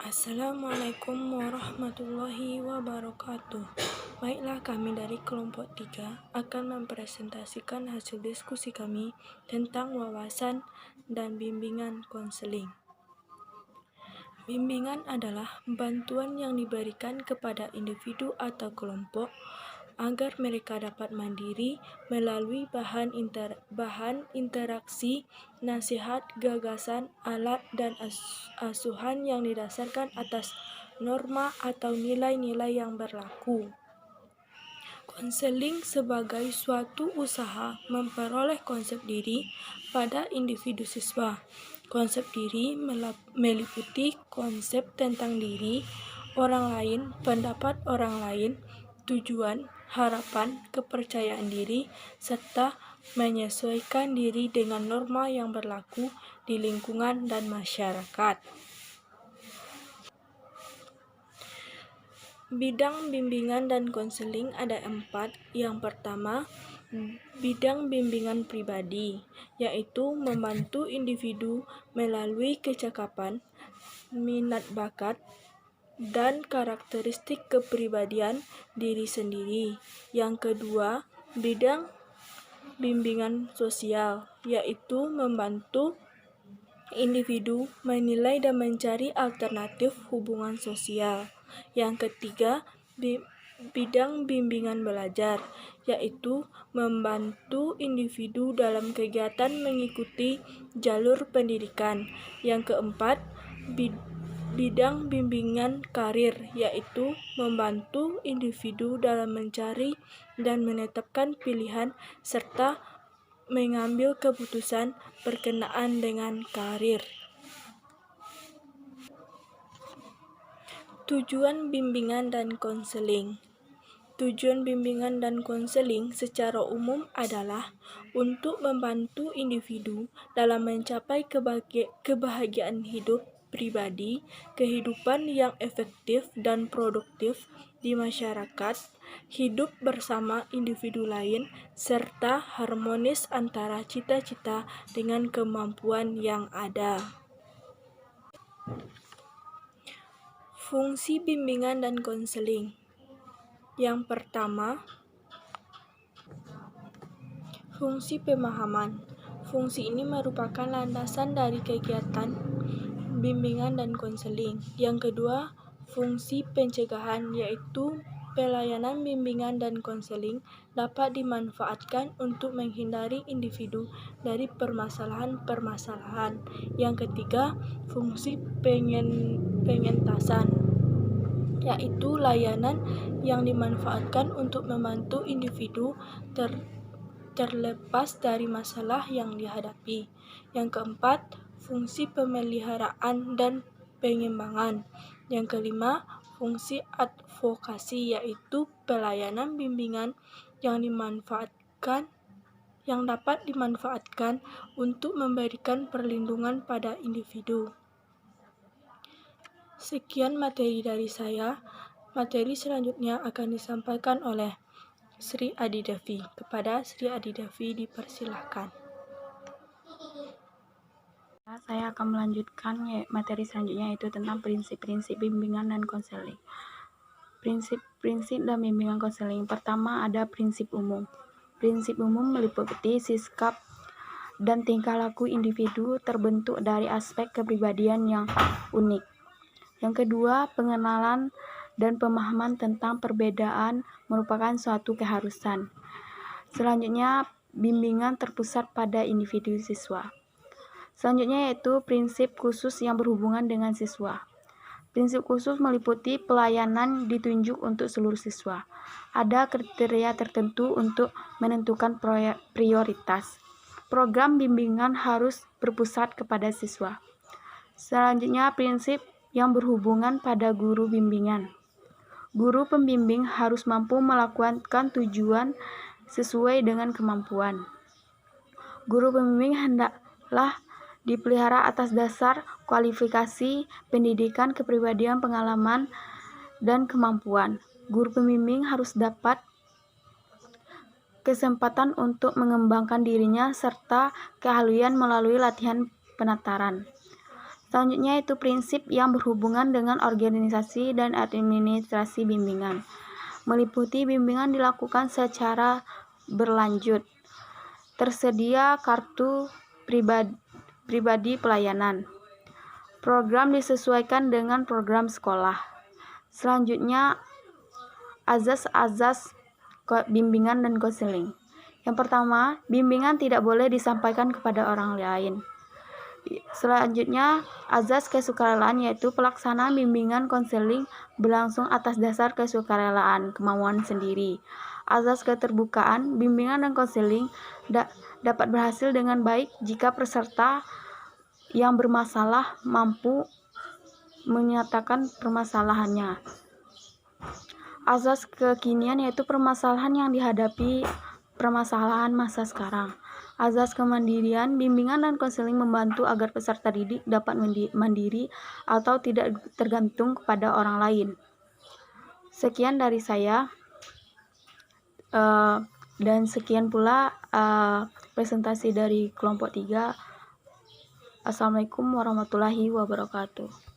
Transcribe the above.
Assalamualaikum warahmatullahi wabarakatuh. Baiklah, kami dari kelompok 3 akan mempresentasikan hasil diskusi kami tentang wawasan dan bimbingan konseling. Bimbingan adalah bantuan yang diberikan kepada individu atau kelompok agar mereka dapat mandiri melalui bahan interaksi, nasihat, gagasan, alat, dan asuhan yang didasarkan atas norma atau nilai-nilai yang berlaku. Konseling sebagai suatu usaha memperoleh konsep diri pada individu siswa. Konsep diri meliputi konsep tentang diri, orang lain, pendapat orang lain, tujuan, harapan, kepercayaan diri, serta menyesuaikan diri dengan norma yang berlaku di lingkungan dan masyarakat. Bidang bimbingan dan konseling ada 4. Yang pertama, bidang bimbingan pribadi, yaitu membantu individu melalui kecakapan, minat bakat, dan karakteristik kepribadian diri sendiri. Yang kedua, bidang bimbingan sosial, yaitu membantu individu menilai dan mencari alternatif hubungan sosial. Yang ketiga, bidang bimbingan belajar, yaitu membantu individu dalam kegiatan mengikuti jalur pendidikan. Yang keempat, bidang bimbingan karir, yaitu membantu individu dalam mencari dan menetapkan pilihan serta mengambil keputusan berkenaan dengan karir. Tujuan bimbingan dan konseling. Tujuan bimbingan dan konseling secara umum adalah untuk membantu individu dalam mencapai kebahagiaan hidup pribadi, kehidupan yang efektif dan produktif di masyarakat, hidup bersama individu lain, serta harmonis antara cita-cita dengan kemampuan yang ada. Fungsi bimbingan dan konseling. Yang pertama, fungsi pemahaman. Fungsi ini merupakan landasan dari kegiatan bimbingan dan konseling. Yang kedua, fungsi pencegahan, yaitu pelayanan bimbingan dan konseling dapat dimanfaatkan untuk menghindari individu dari permasalahan-permasalahan. Yang ketiga, fungsi pengentasan, yaitu layanan yang dimanfaatkan untuk membantu individu terlepas dari masalah yang dihadapi. Yang keempat, fungsi pemeliharaan dan pengembangan. Yang kelima, fungsi advokasi, yaitu pelayanan bimbingan yang dapat dimanfaatkan untuk memberikan perlindungan pada individu. Sekian materi dari saya. Materi selanjutnya akan disampaikan oleh Sri Adi Devi. Kepada Sri Adi Devi dipersilahkan. Saya akan melanjutkan materi selanjutnya, yaitu tentang prinsip-prinsip bimbingan dan konseling. Prinsip-prinsip dan bimbingan konseling. Pertama, ada prinsip umum. Prinsip umum meliputi sikap dan tingkah laku individu terbentuk dari aspek kepribadian yang unik. Yang kedua, pengenalan dan pemahaman tentang perbedaan merupakan suatu keharusan. Selanjutnya, bimbingan terpusat pada individu siswa. Selanjutnya yaitu prinsip khusus yang berhubungan dengan siswa. Prinsip khusus meliputi pelayanan ditunjuk untuk seluruh siswa. Ada kriteria tertentu untuk menentukan prioritas. Program bimbingan harus berpusat kepada siswa. Selanjutnya, prinsip yang berhubungan pada guru bimbingan. Guru pembimbing harus mampu melakukan tujuan sesuai dengan kemampuan. Guru pembimbing hendaklah dipelihara atas dasar kualifikasi, pendidikan, kepribadian, pengalaman, dan kemampuan. Guru pembimbing harus dapat kesempatan untuk mengembangkan dirinya serta keahlian melalui latihan penataran. Selanjutnya itu prinsip yang berhubungan dengan organisasi dan administrasi bimbingan. Meliputi bimbingan dilakukan secara berlanjut. Tersedia kartu pribadi pelayanan. Program disesuaikan dengan program sekolah. Selanjutnya, azas-azas bimbingan dan konseling. Yang pertama, bimbingan tidak boleh disampaikan kepada orang lain. Selanjutnya, azas kesukarelaan, yaitu pelaksanaan bimbingan konseling berlangsung atas dasar kesukarelaan, kemauan sendiri. Azas keterbukaan, bimbingan dan konseling dapat berhasil dengan baik jika peserta yang bermasalah mampu menyatakan permasalahannya. Azas kekinian, yaitu permasalahan yang dihadapi permasalahan masa sekarang. Azas kemandirian, bimbingan dan konseling membantu agar peserta didik dapat mandiri atau tidak tergantung kepada orang lain. Sekian dari saya, dan sekian pula presentasi dari kelompok 3. Assalamualaikum warahmatullahi wabarakatuh.